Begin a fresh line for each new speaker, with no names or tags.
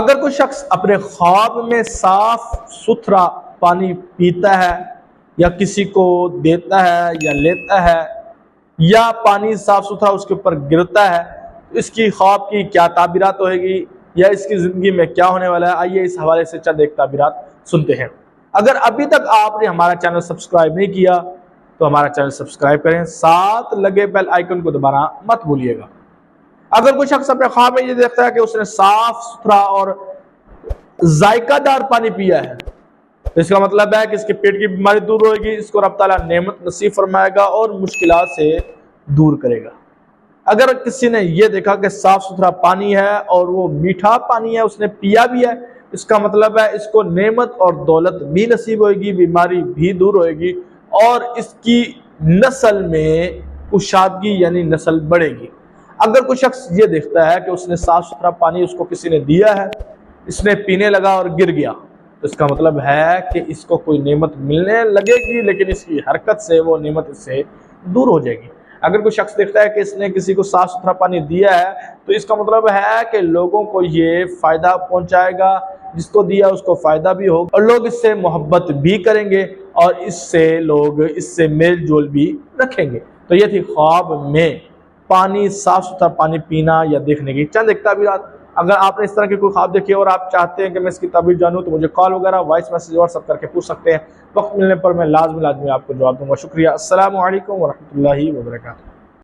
अगर कोई शख्स अपने ख्वाब में साफ सुथरा पानी पीता है या किसी को देता है या लेता है या पानी साफ सुथरा उसके ऊपर गिरता है, तो इसकी ख्वाब की क्या ताबीरात होगी या इसकी ज़िंदगी में क्या होने वाला है, आइए इस हवाले से चंद एक ताबीरात सुनते हैं। अगर अभी तक आपने हमारा चैनल सब्सक्राइब नहीं किया तो हमारा चैनल सब्सक्राइब करें, साथ लगे बेल आइकन को दबाना मत भूलिएगा। अगर कोई शख्स अपने ख्वाब में ये देखता है कि उसने साफ सुथरा और जायकादार पानी पिया है, तो इसका मतलब है कि इसके पेट की बीमारी दूर होगी, इसको रब ताला नेमत नसीब फरमाएगा और मुश्किलात से दूर करेगा। अगर किसी ने यह देखा कि साफ सुथरा पानी है और वो मीठा पानी है, उसने पिया भी है, इसका मतलब है इसको नेमत और दौलत भी नसीब होगी, बीमारी भी दूर होगी और इसकी नस्ल में कुशादगी यानी नस्ल बढ़ेगी। अगर कोई शख्स ये देखता है कि उसने साफ सुथरा पानी उसको किसी ने दिया है, इसने पीने लगा और गिर गया, तो इसका मतलब है कि इसको कोई नेमत मिलने लगेगी, लेकिन इसकी हरकत से वो नेमत इससे दूर हो जाएगी। अगर कोई शख्स देखता है कि इसने किसी को साफ सुथरा पानी दिया है, तो इसका मतलब है कि लोगों को ये फ़ायदा पहुंचाएगा, जिसको दिया उसको फ़ायदा भी होगा और लोग इससे मोहब्बत भी करेंगे और लोग इससे मेल जोल भी रखेंगे। तो ये थी ख्वाब में पानी, साफ सुथरा पानी पीना या देखने की चंद एक ताबीरात। अगर आपने इस तरह की कोई ख्वाब देखी और आप चाहते हैं कि मैं इसकी ताबीर जानूं, तो मुझे कॉल वगैरह, वॉइस मैसेज, व्हाट्सएप करके पूछ सकते हैं। वक्त मिलने पर मैं लाजमी आपको जवाब दूंगा। शुक्रिया। अस्सलामु अलैकुम वरहमतुल्लाहि वबरकातुहू।